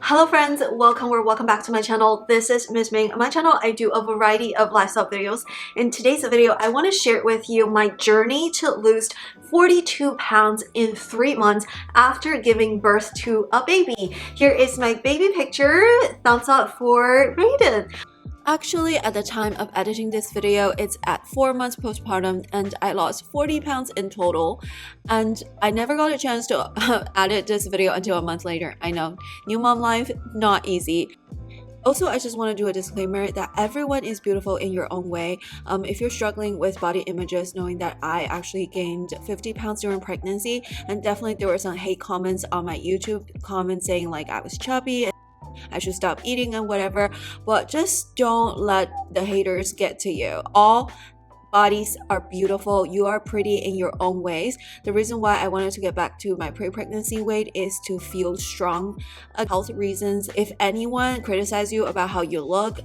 Hello friends, welcome or welcome back to my channel. This is Miss Ming. On my channel, I do a variety of lifestyle videos. In today's video, I want to share with you my journey to lose 42 pounds in 3 months after giving birth to a baby. Here is my baby picture. Thumbs up for Raiden. Actually, at the time of editing this video, it's at 4 months postpartum and I lost 40 pounds in total. And I never got a chance to edit this video until a month later. I know, new mom life, not easy. Also, I just want to do a disclaimer that everyone is beautiful in your own way. If you're struggling with body images, knowing that I actually gained 50 pounds during pregnancy, and definitely there were some hate comments on my YouTube comments saying like I was chubby, I should stop eating and whatever, but just don't let the haters get to you. All bodies are beautiful. You are pretty in your own ways. The reason why I wanted to get back to my pre-pregnancy weight is to feel strong. Health reasons. If anyone criticizes you about how you look,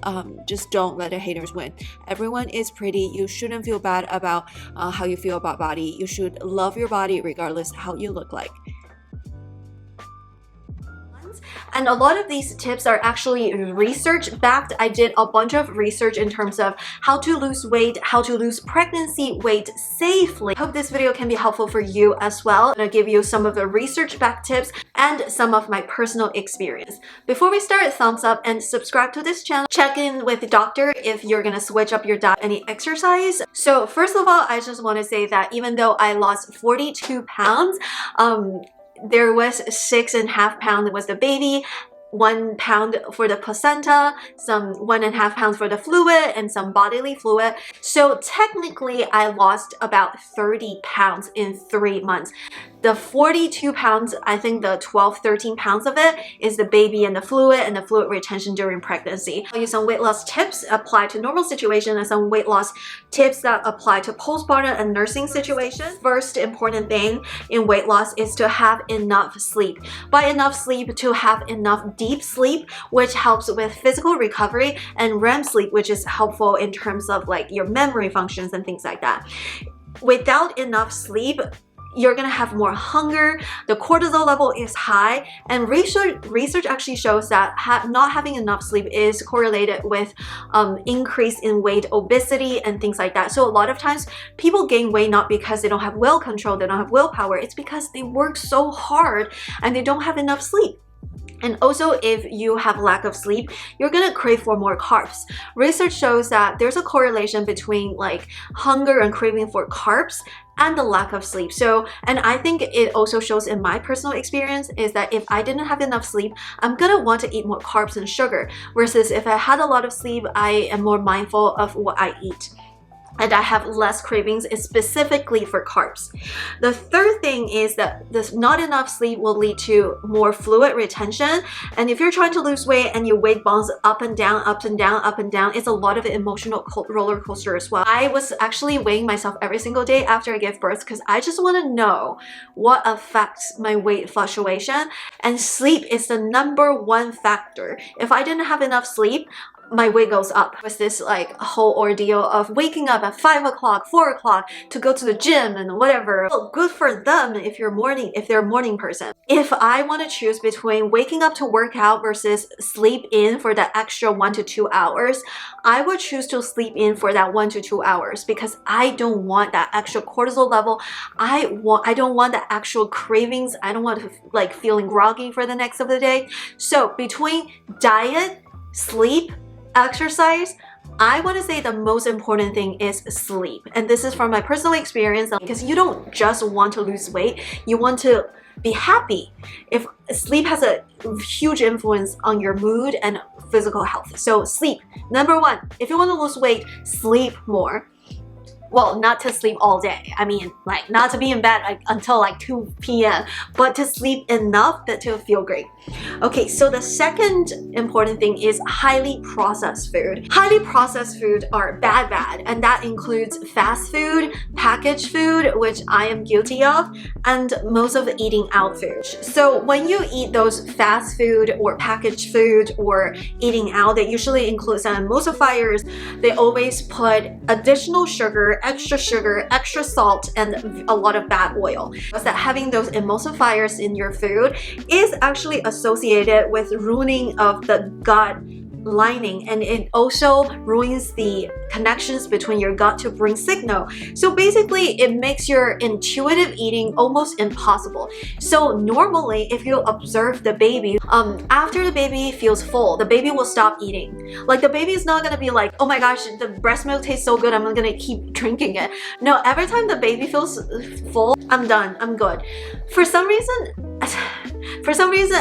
just don't let the haters win. Everyone is pretty. You shouldn't feel bad about how you feel about body. You should love your body regardless how you look like. And a lot of these tips are actually research backed. I did a bunch of research in terms of how to lose weight, how to lose pregnancy weight safely. Hope this video can be helpful for you as well. I'm gonna give you some of the research backed tips and some of my personal experience. Before we start, thumbs up and subscribe to this channel. Check in with the doctor if you're gonna switch up your diet, any exercise. So first of all, I just want to say that even though I lost 42 pounds, there was 6.5 pounds was the baby, 1 pound for the placenta, some 1.5 pounds for the fluid, and some bodily fluid. So technically, I lost about 30 pounds in 3 months. The 42 pounds, I think the 13 pounds of it is the baby and the fluid retention during pregnancy. I'll use some weight loss tips apply to normal situation and some weight loss tips that apply to postpartum and nursing situations. First important thing in weight loss is to have enough sleep. By enough sleep, to have enough deep sleep, which helps with physical recovery, and REM sleep, which is helpful in terms of like your memory functions and things like that. Without enough sleep, you're gonna have more hunger, the cortisol level is high, and research actually shows that not having enough sleep is correlated with increase in weight, obesity, and things like that. So a lot of times people gain weight not because they don't have will control, they don't have willpower, it's because they work so hard and they don't have enough sleep. And also, if you have lack of sleep, you're gonna crave for more carbs. Research shows that there's a correlation between like hunger and craving for carbs and the lack of sleep. So, and I think it also shows in my personal experience is that if I didn't have enough sleep, I'm gonna want to eat more carbs and sugar. Versus if I had a lot of sleep, I am more mindful of what I eat. And I have less cravings specifically for carbs. The third thing is that this not enough sleep will lead to more fluid retention. And if you're trying to lose weight and your weight bounce up and down, up and down, up and down, it's a lot of emotional roller coaster as well. I was actually weighing myself every single day after I gave birth because I just want to know what affects my weight fluctuation. And sleep is the #1 factor. If I didn't have enough sleep, my weight goes up. It was this like whole ordeal of waking up at 5 o'clock, 4 o'clock to go to the gym and whatever. Well, good for them if they're a morning person. If I want to choose between waking up to work out versus sleep in for that extra 1 to 2 hours, I would choose to sleep in for that 1 to 2 hours because I don't want that extra cortisol level. I don't want the actual cravings. I don't want to like feeling groggy for the next of the day. So between diet, sleep, exercise, I want to say the most important thing is sleep. And this is from my personal experience because you don't just want to lose weight, you want to be happy. If sleep has a huge influence on your mood and physical health. So sleep, #1. If you want to lose weight, sleep more. Well, not to sleep all day. I mean, like not to be in bed like until like 2 p.m. but to sleep enough that to feel great. Okay, so the second important thing is highly processed food. Highly processed food are bad, and that includes fast food, packaged food, which I am guilty of, and most of the eating out food. So when you eat those fast food or packaged food or eating out, they usually include some emulsifiers. They always put additional sugar extra sugar, extra salt, and a lot of bad oil. Because that having those emulsifiers in your food is actually associated with ruining of the gut lining, and it also ruins the connections between your gut to bring signal. So basically it makes your intuitive eating almost impossible. So normally if you observe the baby, after the baby feels full, the baby will stop eating. Like the baby is not gonna be like, oh my gosh, the breast milk tastes so good, I'm gonna keep drinking it. No, every time the baby feels full, I'm done, I'm good. For some reason,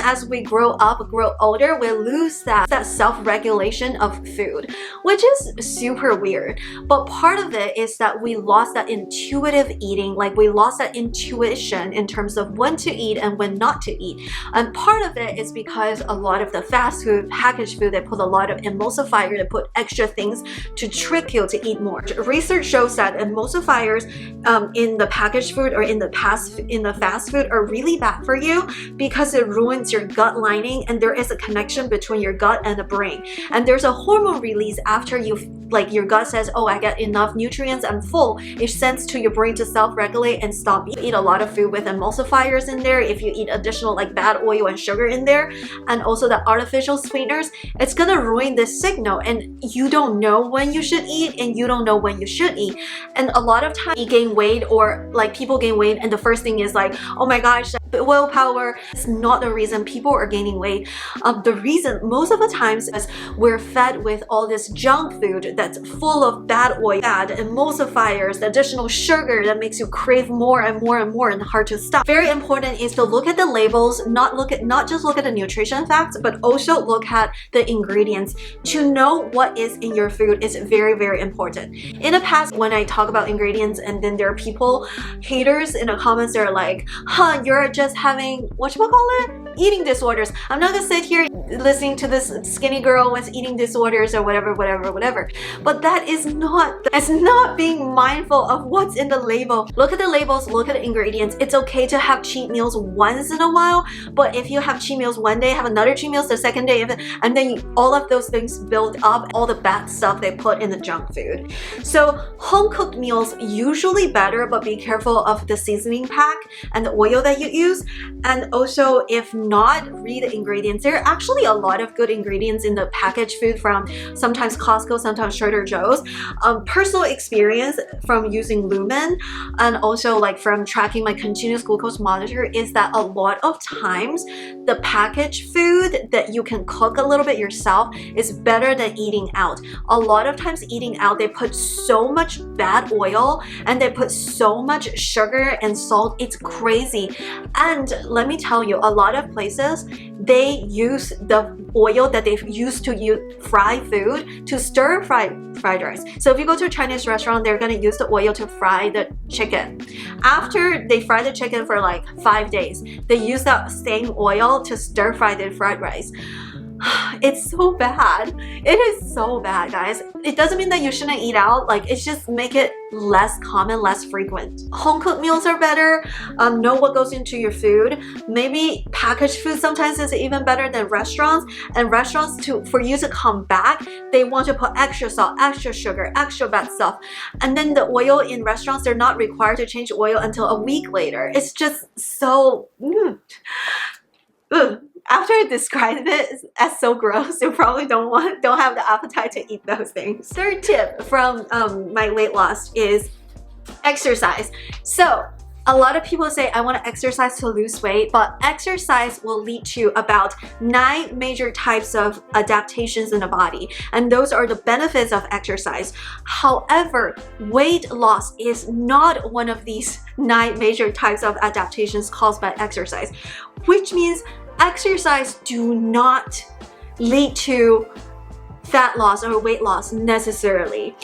as we grow up, grow older, we lose that self-regulation of food, which is super weird. But part of it is that we lost that intuitive eating, like we lost that intuition in terms of when to eat and when not to eat. And part of it is because a lot of the fast food, packaged food, they put a lot of emulsifier, they put extra things to trick you to eat more. Research shows that emulsifiers in the packaged food or in the fast food are really bad for you because it ruins your gut lining, and there is a connection between your gut and the brain. And there's a hormone release after your gut says, oh, I get enough nutrients, I'm full. It sends to your brain to self-regulate and stop. You eat a lot of food with emulsifiers in there, if you eat additional like bad oil and sugar in there, and also the artificial sweeteners, it's gonna ruin this signal, and you don't know when you should eat and you don't know when you should eat. And a lot of times you gain weight, or like people gain weight, and the first thing is like, oh my gosh, willpower. It's not the reason people are gaining weight. The reason most of the times is we're fed with all this junk food that's full of bad oil, bad emulsifiers, additional sugar that makes you crave more and more and more and hard to stop. Very important is to look at the labels, not just look at the nutrition facts, but also look at the ingredients. To know what is in your food is very, very important. In the past, when I talk about ingredients and then there are people, haters in the comments, they're like, huh, you're just having, whatchamacallit, eating disorders. I'm not gonna sit here listening to this skinny girl with eating disorders or whatever. But that is not being mindful of what's in the label. Look at the labels, look at the ingredients. It's okay to have cheat meals once in a while, but if you have cheat meals one day, have another cheat meals the second day, and then all of those things build up, all the bad stuff they put in the junk food. So home cooked meals usually better, but be careful of the seasoning pack and the oil that you use. And also, if not, read the ingredients. There are actually a lot of good ingredients in the packaged food from sometimes Costco, sometimes Trader Joe's. Personal experience from using Lumen and also like from tracking my continuous glucose monitor is that a lot of times the packaged food that you can cook a little bit yourself is better than eating out. A lot of times eating out, they put so much bad oil and they put so much sugar and salt. It's crazy. And let me tell you, a lot of places, they use the oil that they used to fry food to stir fried rice. So if you go to a Chinese restaurant, they're gonna use the oil to fry the chicken. After they fry the chicken for like 5 days, they use that same oil to stir fry the fried rice. It's so bad. It is so bad, guys. It doesn't mean that you shouldn't eat out. Like, it's just make it less common, less frequent. Home cooked meals are better. Know what goes into your food. Maybe packaged food sometimes is even better than restaurants. And restaurants, for you to come back, they want to put extra salt, extra sugar, extra bad stuff. And then the oil in restaurants, they're not required to change oil until a week later. It's just so after I described it as so gross, you probably don't have the appetite to eat those things. Third tip from my weight loss is exercise. So a lot of people say, I want to exercise to lose weight, but exercise will lead to about 9 major types of adaptations in the body. And those are the benefits of exercise. However, weight loss is not one of these 9 major types of adaptations caused by exercise, which means exercise do not lead to fat loss or weight loss necessarily.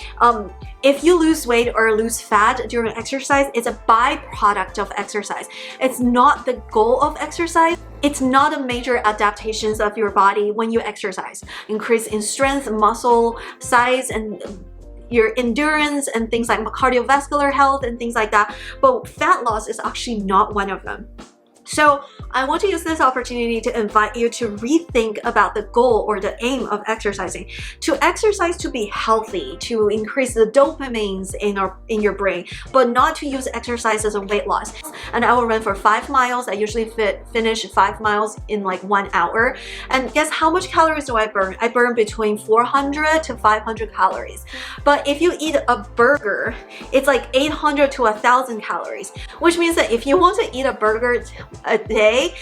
If you lose weight or lose fat during exercise, it's a byproduct of exercise. It's not the goal of exercise. It's not a major adaptations of your body when you exercise. Increase in strength, muscle size, and your endurance and things like cardiovascular health and things like that. But fat loss is actually not one of them. So I want to use this opportunity to invite you to rethink about the goal or the aim of exercising. To exercise to be healthy, to increase the dopamines in your brain, but not to use exercise as a weight loss. And I will run for 5 miles. I usually finish 5 miles in like 1 hour. And guess how much calories do I burn? I burn between 400 to 500 calories. But if you eat a burger, it's like 800 to 1,000 calories, which means that if you want to eat a burger a day,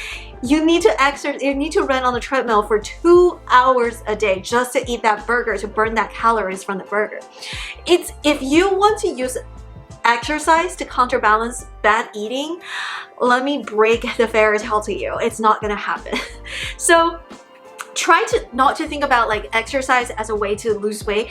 you need to run on the treadmill for 2 hours a day just to eat that burger, to burn that calories from the burger. If you want to use exercise to counterbalance bad eating, let me break the fairy tale to you. It's not gonna happen. So try not to think about like exercise as a way to lose weight.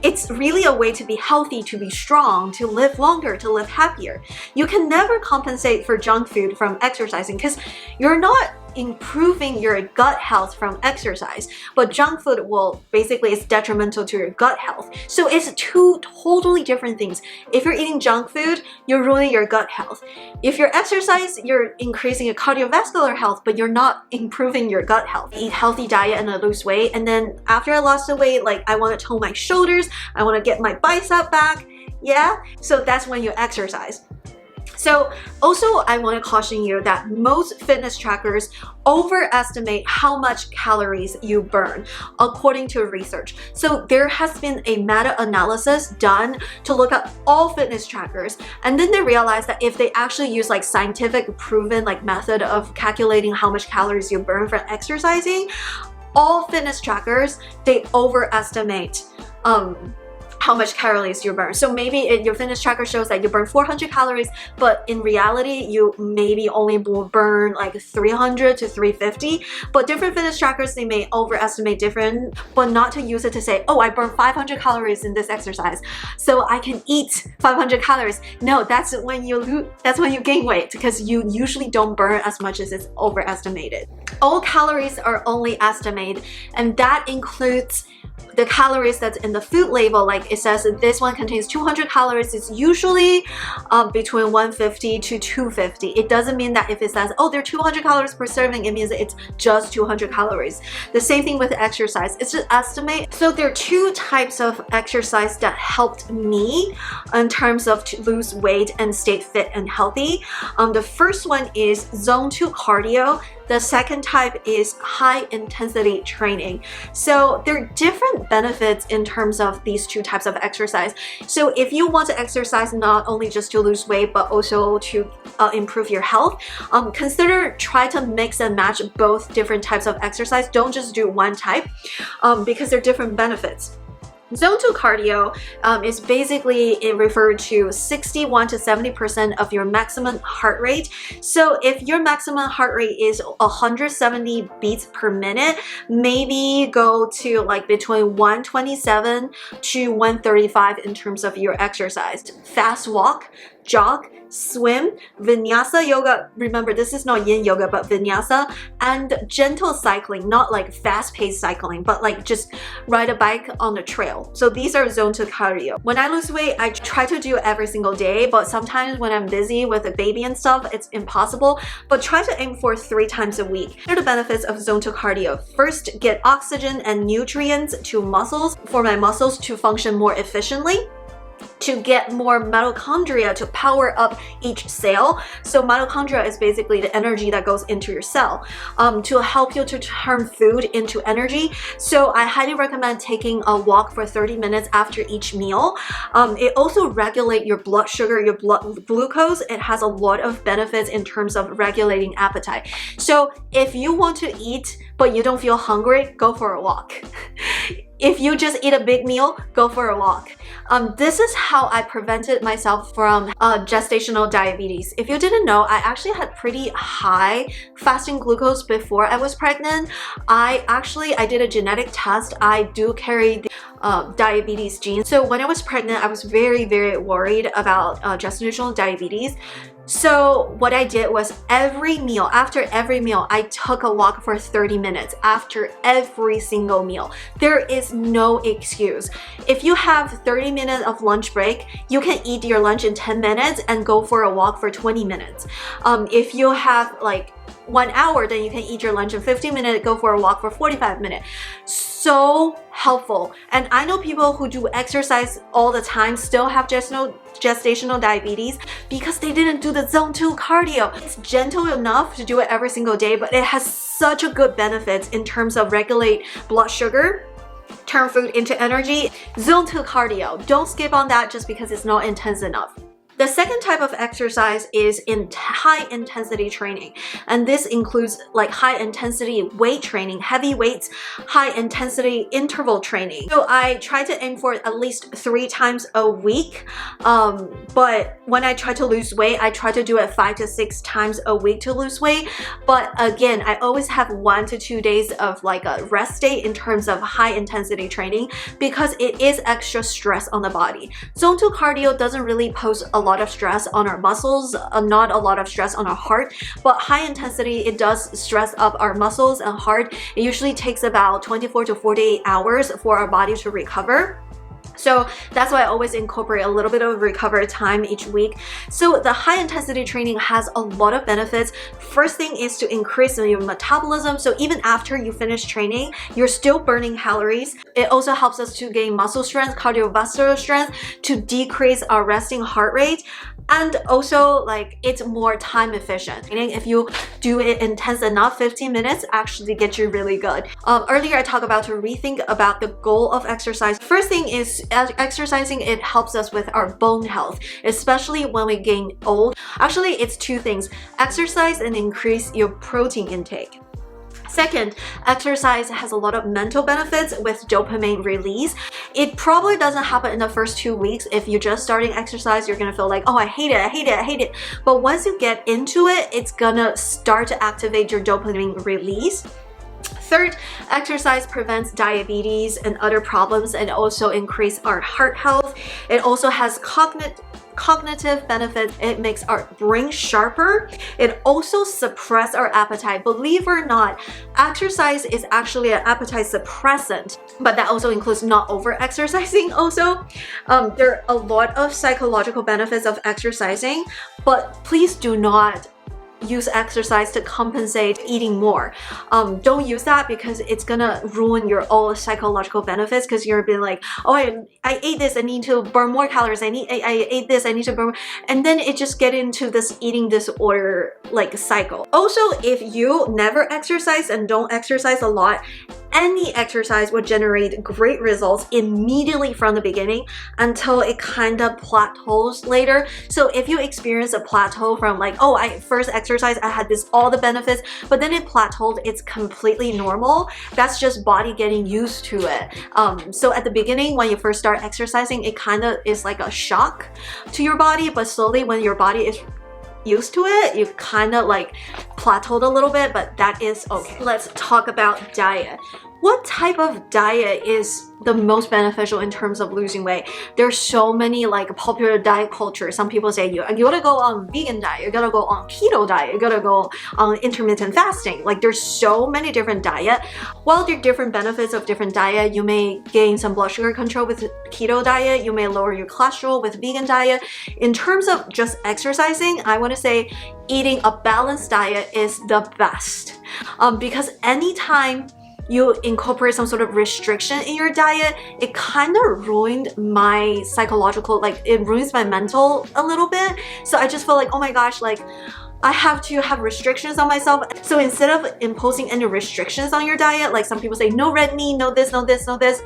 It's really a way to be healthy, to be strong, to live longer, to live happier. You can never compensate for junk food from exercising because you're not improving your gut health from exercise, but junk food is detrimental to your gut health. So it's two totally different things. If you're eating junk food, you're ruining your gut health. If you're exercise, you're increasing your cardiovascular health, but you're not improving your gut health. Eat healthy diet and I lose weight, and then after I lost the weight, like I want to tone my shoulders, I want to get my bicep back. Yeah, so that's when you exercise. So also I want to caution you that most fitness trackers overestimate how much calories you burn according to research. So there has been a meta-analysis done to look at all fitness trackers, and then they realized that if they actually use like scientific proven like method of calculating how much calories you burn from exercising, all fitness trackers, they overestimate how much calories you burn. So maybe your fitness tracker shows that you burn 400 calories, but in reality, you maybe only will burn like 300 to 350. But different fitness trackers, they may overestimate different, but not to use it to say, oh, I burn 500 calories in this exercise, so I can eat 500 calories. No, that's when you gain weight, because you usually don't burn as much as it's overestimated. All calories are only estimated, and that includes the calories that's in the food label. Like it says this one contains 200 calories, it's usually between 150 to 250. It doesn't mean that if it says, oh, there are 200 calories per serving, it means that it's just 200 calories. The same thing with exercise, it's just estimate. So there are two types of exercise that helped me in terms of to lose weight and stay fit and healthy. The first one is zone 2 cardio. The second type is high intensity training. So there are different benefits in terms of these two types of exercise. So if you want to exercise not only just to lose weight, but also to improve your health, try to mix and match both different types of exercise. Don't just do one type because there are different benefits. Zone 2 cardio is basically, it referred to 61 to 70% of your maximum heart rate. So if your maximum heart rate is 170 beats per minute, maybe go to like between 127 to 135 in terms of your exercise. Fast walk, jog, swim, vinyasa yoga. Remember, this is not yin yoga, but vinyasa, and gentle cycling, not like fast-paced cycling, but like just ride a bike on the trail. So these are zone 2 cardio. When I lose weight, I try to do it every single day, but sometimes when I'm busy with a baby and stuff, it's impossible, but try to aim for 3 times a week. Here are the benefits of zone 2 cardio. First, get oxygen and nutrients to muscles for my muscles to function more efficiently, to get more mitochondria to power up each cell. So mitochondria is basically the energy that goes into your cell, to help you to turn food into energy. So I highly recommend taking a walk for 30 minutes after each meal. It also regulates your blood sugar, your blood glucose. It has a lot of benefits in terms of regulating appetite. So if you want to eat but you don't feel hungry, go for a walk. If you just eat a big meal, go for a walk. This is how I prevented myself from gestational diabetes. If you didn't know, I actually had pretty high fasting glucose before I was pregnant. I did a genetic test. I do carry the diabetes gene. So when I was pregnant, I was very, very worried about gestational diabetes. So what I did was after every meal, I took a walk for 30 minutes after every single meal. There is no excuse. If you have 30 minutes of lunch break, you can eat your lunch in 10 minutes and go for a walk for 20 minutes. If you have like 1 hour, then you can eat your lunch in 15 minutes, go for a walk for 45 minutes. So helpful. And I know people who do exercise all the time still have gestational diabetes because they didn't do the zone 2 cardio. It's gentle enough to do it every single day, but it has such a good benefits in terms of regulate blood sugar, turn food into energy. Zone 2 cardio, don't skip on that just because it's not intense enough. The second type of exercise is in high intensity training, and this includes like high intensity weight training, heavy weights, high intensity interval training. So I try to aim for at least 3 times a week, but when I try to lose weight, I try to do it 5 to 6 times a week to lose weight. But again, I always have 1 to 2 days of like a rest day in terms of high intensity training because it is extra stress on the body. Zone 2 cardio doesn't really pose a lot of stress on our muscles, not a lot of stress on our heart, but high intensity, it does stress up our muscles and heart. It usually takes about 24 to 48 hours for our body to recover. So that's why I always incorporate a little bit of recovery time each week. So the high intensity training has a lot of benefits. First thing is to increase your metabolism. So even after you finish training, you're still burning calories. It also helps us to gain muscle strength, cardiovascular strength, to decrease our resting heart rate. And also, like, it's more time efficient. Meaning if you do it intense enough, 15 minutes actually get you really good. Earlier I talked about to rethink about the goal of exercise. First thing is exercising, it helps us with our bone health, especially when we gain old. Actually, it's 2 things. Exercise and increase your protein intake. Second, exercise has a lot of mental benefits with dopamine release. It probably doesn't happen in the first 2 weeks. If you're just starting exercise, you're gonna feel like, oh, I hate it, I hate it, I hate it. But once you get into it, it's gonna start to activate your dopamine release. Third, exercise prevents diabetes and other problems and also increase our heart health. It also has cognitive benefits. It makes our brain sharper. It also suppresses our appetite. Believe it or not, exercise is actually an appetite suppressant, but that also includes not over exercising also. There are a lot of psychological benefits of exercising, but please do not use exercise to compensate eating more. Don't use that because it's gonna ruin your all psychological benefits because you're being like, oh, I ate this, I need to burn more calories, I ate this, I need to burn more. And then it just get into this eating disorder like cycle. Also, if you never exercise and don't exercise a lot, any exercise will generate great results immediately from the beginning until it kind of plateaus later. So if you experience a plateau from like, oh, I first exercise, I had all the benefits, but then it plateaued, it's completely normal. That's just body getting used to it. So at the beginning, when you first start exercising, it kind of is like a shock to your body, but slowly when your body is used to it, you kind of like plateaued a little bit, but that is okay. Let's talk about diet. What type of diet is the most beneficial in terms of losing weight? There's so many like popular diet culture. Some people say you gotta go on vegan diet, you gotta go on keto diet, you gotta go on intermittent fasting. Like there's so many different diet. While there are different benefits of different diet, you may gain some blood sugar control with keto diet, you may lower your cholesterol with vegan diet. In terms of just exercising, I want to say eating a balanced diet is the best. Because anytime you incorporate some sort of restriction in your diet, it kind of ruined my psychological, like it ruins my mental a little bit. So I just feel like, oh my gosh, like I have to have restrictions on myself. So instead of imposing any restrictions on your diet, like some people say, no red meat, no this, no this, no this.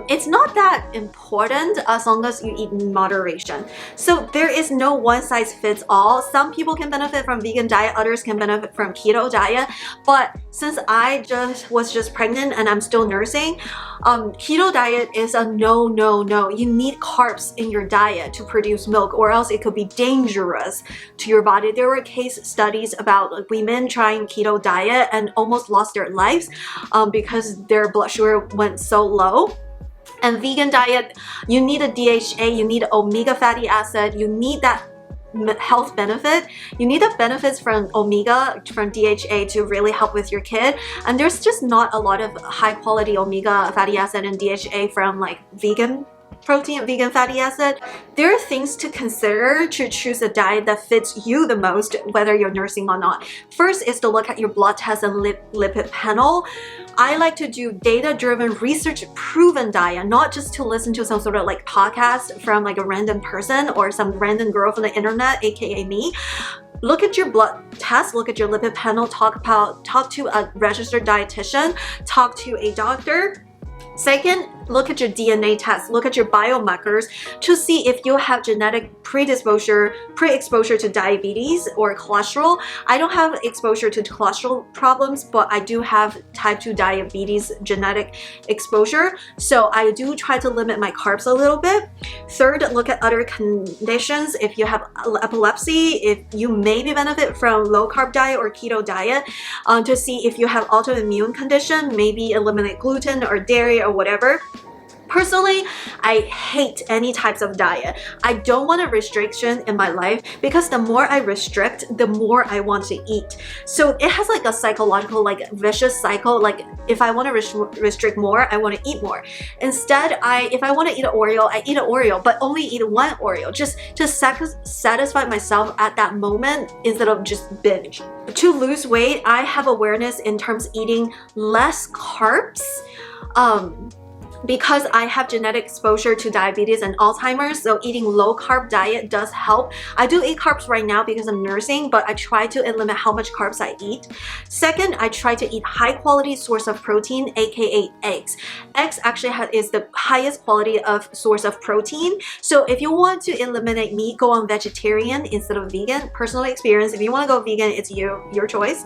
It's not that important as long as you eat in moderation. So there is no one size fits all. Some people can benefit from vegan diet, others can benefit from keto diet. But since I was just pregnant and I'm still nursing, keto diet is a no. You need carbs in your diet to produce milk, or else it could be dangerous to your body. There were case studies about like, women trying keto diet and almost lost their lives because their blood sugar went so low. And vegan diet, you need a DHA, you need omega fatty acid, you need that health benefit. You need the benefits from omega, from DHA to really help with your kid. And there's just not a lot of high quality omega fatty acid and DHA from like vegan protein, vegan fatty acid. There are things to consider to choose a diet that fits you the most, whether you're nursing or not. First is to look at your blood test and lipid panel. I like to do data-driven, research-proven diet, not just to listen to some sort of like podcast from like a random person or some random girl from the internet, aka me. Look at your blood test, look at your lipid panel, talk to a registered dietitian, talk to a doctor. Second, look at your DNA test, look at your biomarkers to see if you have genetic pre-exposure to diabetes or cholesterol. I don't have exposure to cholesterol problems, but I do have type 2 diabetes genetic exposure. So I do try to limit my carbs a little bit. Third, look at other conditions. If you have epilepsy, if you maybe benefit from low carb diet or keto diet, to see if you have autoimmune condition, maybe eliminate gluten or dairy or whatever. Personally, I hate any types of diet. I don't want a restriction in my life because the more I restrict, the more I want to eat. So it has like a psychological, like vicious cycle. Like if I want to restrict more, I want to eat more. Instead, if I want to eat an Oreo, I eat an Oreo, but only eat one Oreo just to satisfy myself at that moment instead of just binge. To lose weight, I have awareness in terms of eating less carbs. Because I have genetic exposure to diabetes and Alzheimer's, so eating low carb diet does help. I do eat carbs right now because I'm nursing, but I try to limit how much carbs I eat. Second, I try to eat high quality source of protein, aka eggs. Eggs actually is the highest quality of source of protein. So if you want to eliminate meat, go on vegetarian instead of vegan. Personal experience, if you want to go vegan, it's your choice.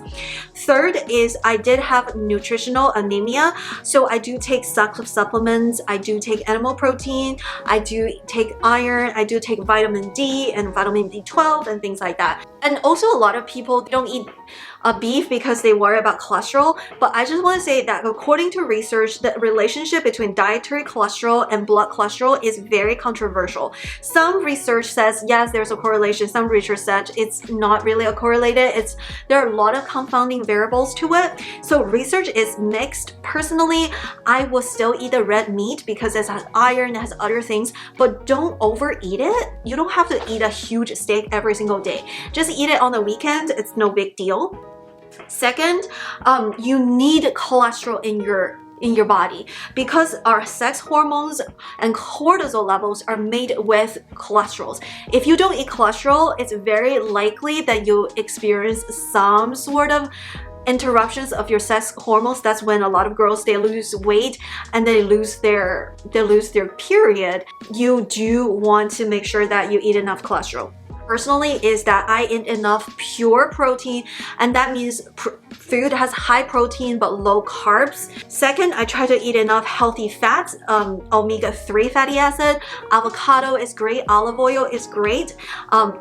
Third is I did have nutritional anemia, so I do take supplements. I do take animal protein, I do take iron, I do take vitamin D and vitamin B12 and things like that. And also a lot of people don't eat beef because they worry about cholesterol, but I just want to say that according to research, the relationship between dietary cholesterol and blood cholesterol is very controversial. Some research says yes, there's a correlation. Some research says it's not really a correlated. There are a lot of confounding variables to it. So research is mixed. Personally, I will still eat the red meat because it has iron, it has other things, but don't overeat it. You don't have to eat a huge steak every single day. Just eat it on the weekend. It's no big deal. Second, you need cholesterol in your body because our sex hormones and cortisol levels are made with cholesterol. If you don't eat cholesterol, it's very likely that you'll experience some sort of interruptions of your sex hormones. That's when a lot of girls, they lose weight and they lose their period. You do want to make sure that you eat enough cholesterol. Personally, is that I eat enough pure protein, and that means food has high protein but low carbs. Second, I try to eat enough healthy fats, omega-3 fatty acid, avocado is great, olive oil is great,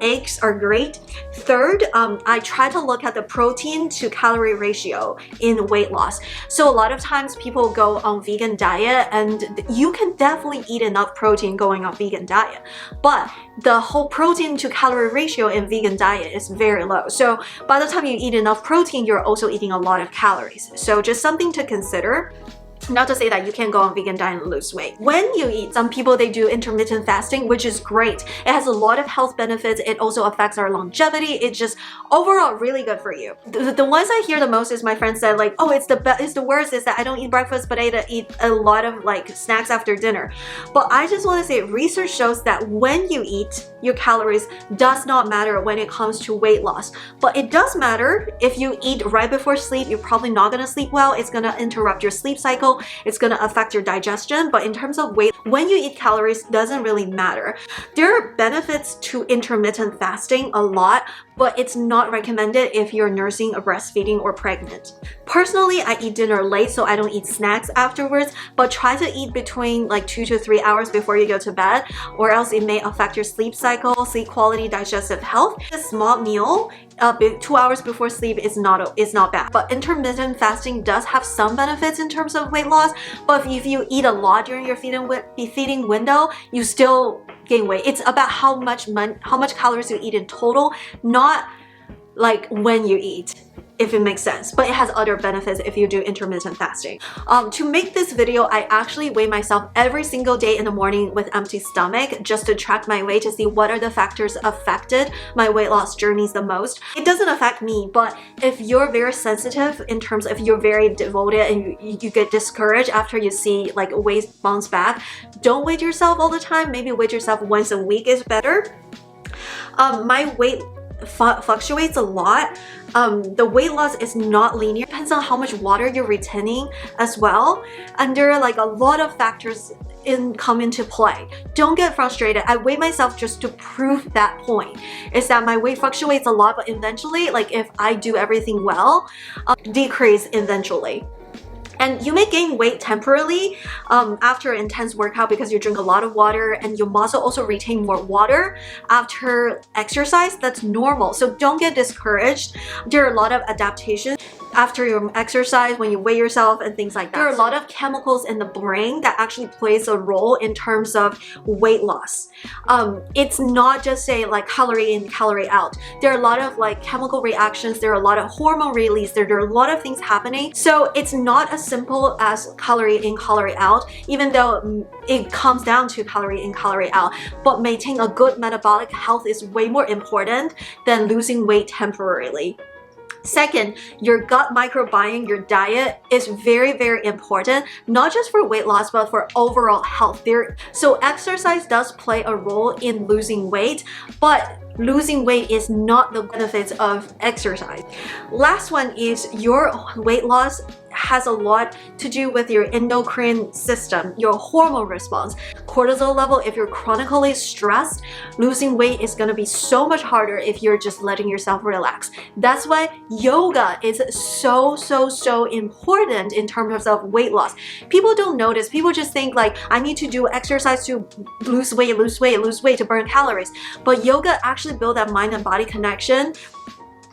eggs are great. Third, I try to look at the protein to calorie ratio in weight loss. So a lot of times people go on vegan diet, and you can definitely eat enough protein going on vegan diet, but the whole protein to calorie ratio in vegan diet is very low. So by the time you eat enough protein, you're also eating a lot of calories. So just something to consider. Not to say that you can go on vegan diet and lose weight. When you eat, some people, they do intermittent fasting, which is great. It has a lot of health benefits. It also affects our longevity. It's just overall really good for you. The ones I hear the most is my friends said like, oh, it's the worst is that I don't eat breakfast, but I eat a lot of like snacks after dinner. But I just want to say research shows that when you eat, your calories does not matter when it comes to weight loss. But it does matter if you eat right before sleep. You're probably not going to sleep well. It's going to interrupt your sleep cycle. It's going to affect your digestion, but in terms of weight, when you eat calories doesn't really matter. There are benefits to intermittent fasting a lot, but it's not recommended if you're nursing or breastfeeding or pregnant. Personally, I eat dinner late, so I don't eat snacks afterwards, but try to eat between like 2 to 3 hours before you go to bed, or else it may affect your sleep cycle, sleep quality, digestive health. A small meal 2 hours before sleep is not bad. But intermittent fasting does have some benefits in terms of weight loss, but if you eat a lot during your feeding window, you still gain weight. It's about how much calories you eat in total, not like when you eat, if it makes sense. But it has other benefits if you do intermittent fasting. To make this video, I actually weigh myself every single day in the morning with empty stomach just to track my weight, to see what are the factors affected my weight loss journeys the most. It doesn't affect me, but if you're very sensitive in terms of you're very devoted and you get discouraged after you see like weight bounce back, don't weigh yourself all the time. Maybe weigh yourself once a week is better. My weight fluctuates a lot. The weight loss is not linear. It depends on how much water you're retaining as well, and there are like a lot of factors come into play. Don't get frustrated. I weigh myself just to prove that point, is that my weight fluctuates a lot, but eventually, like if I do everything well, decrease eventually. And you may gain weight temporarily after an intense workout because you drink a lot of water, and your muscle also retain more water after exercise. That's normal. So don't get discouraged. There are a lot of adaptations after your exercise when you weigh yourself and things like that. There are a lot of chemicals in the brain that actually plays a role in terms of weight loss. It's not just say like calorie in, calorie out. There are a lot of like chemical reactions. There are a lot of hormone release. There are a lot of things happening. So it's not as simple as calorie in, calorie out, even though it comes down to calorie in, calorie out. But maintaining a good metabolic health is way more important than losing weight temporarily. Second, your gut microbiome, your diet is very, very important, not just for weight loss, but for overall health. So exercise does play a role in losing weight, but losing weight is not the benefits of exercise. Last one is your weight loss has a lot to do with your endocrine system, your hormone response. Cortisol level, if you're chronically stressed, losing weight is going to be so much harder if you're just letting yourself relax. That's why yoga is so important in terms of weight loss. People don't notice. People just think like, I need to do exercise to lose weight to burn calories. But yoga actually builds that mind and body connection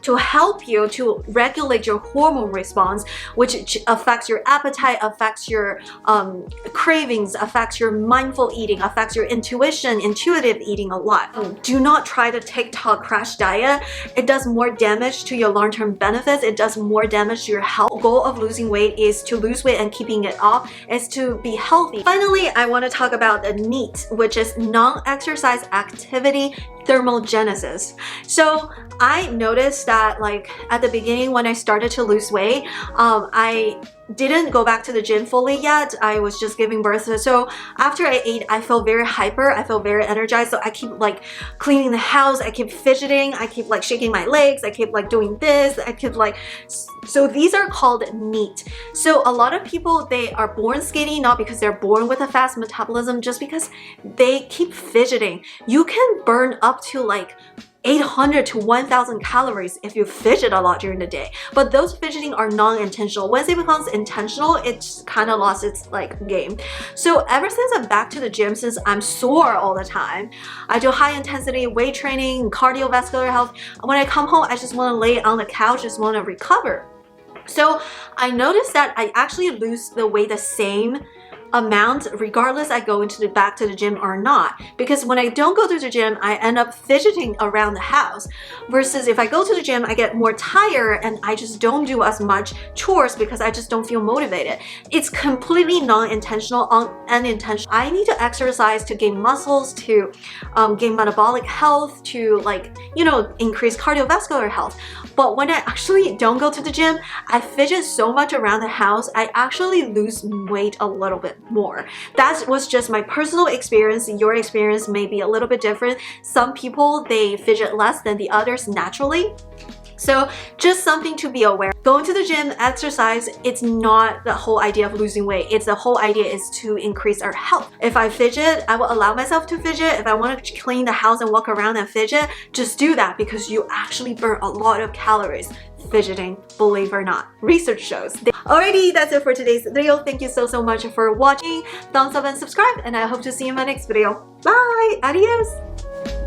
to help you to regulate your hormone response, which affects your appetite, affects your cravings, affects your mindful eating, affects your intuitive eating a lot. Do not try the TikTok crash diet. It does more damage to your long-term benefits. It does more damage to your health. The goal of losing weight is to lose weight and keeping it off is to be healthy. Finally, I want to talk about the NEAT, which is non-exercise activity thermogenesis. So I noticed that like at the beginning when I started to lose weight, I didn't go back to the gym fully yet. I was just giving birth. So after I ate, I felt very hyper. I felt very energized. So I keep like cleaning the house. I keep fidgeting. I keep like shaking my legs. I keep like doing this. I keep like, so these are called NEAT. So a lot of people, they are born skinny, not because they're born with a fast metabolism, just because they keep fidgeting. You can burn up to like 800 to 1,000 calories if you fidget a lot during the day. But those fidgeting are non-intentional. Once it becomes intentional, it's kind of lost its like game. So ever since I'm back to the gym, since I'm sore all the time, I do high intensity weight training, cardiovascular health. When I come home, I just want to lay on the couch, just want to recover. So I noticed that I actually lose the weight the same amount regardless I go back to the gym or not, because when I don't go to the gym, I end up fidgeting around the house, versus if I go to the gym, I get more tired and I just don't do as much chores because I just don't feel motivated. It's completely non-intentional, unintentional. I need to exercise to gain muscles, to gain metabolic health, to like, you know, increase cardiovascular health. But when I actually don't go to the gym, I fidget so much around the house, I actually lose weight a little bit more. That was just my personal experience. Your experience may be a little bit different. Some people, they fidget less than the others naturally. So just something to be aware. Going to the gym, exercise, it's not the whole idea of losing weight. It's the whole idea is to increase our health. If I fidget, I will allow myself to fidget. If I want to clean the house and walk around and fidget, just do that because you actually burn a lot of calories fidgeting, believe it or not. Research shows. Alrighty, that's it for today's video. Thank you so much for watching. Thumbs up and subscribe, and I hope to see you in my next video. Bye! Adios!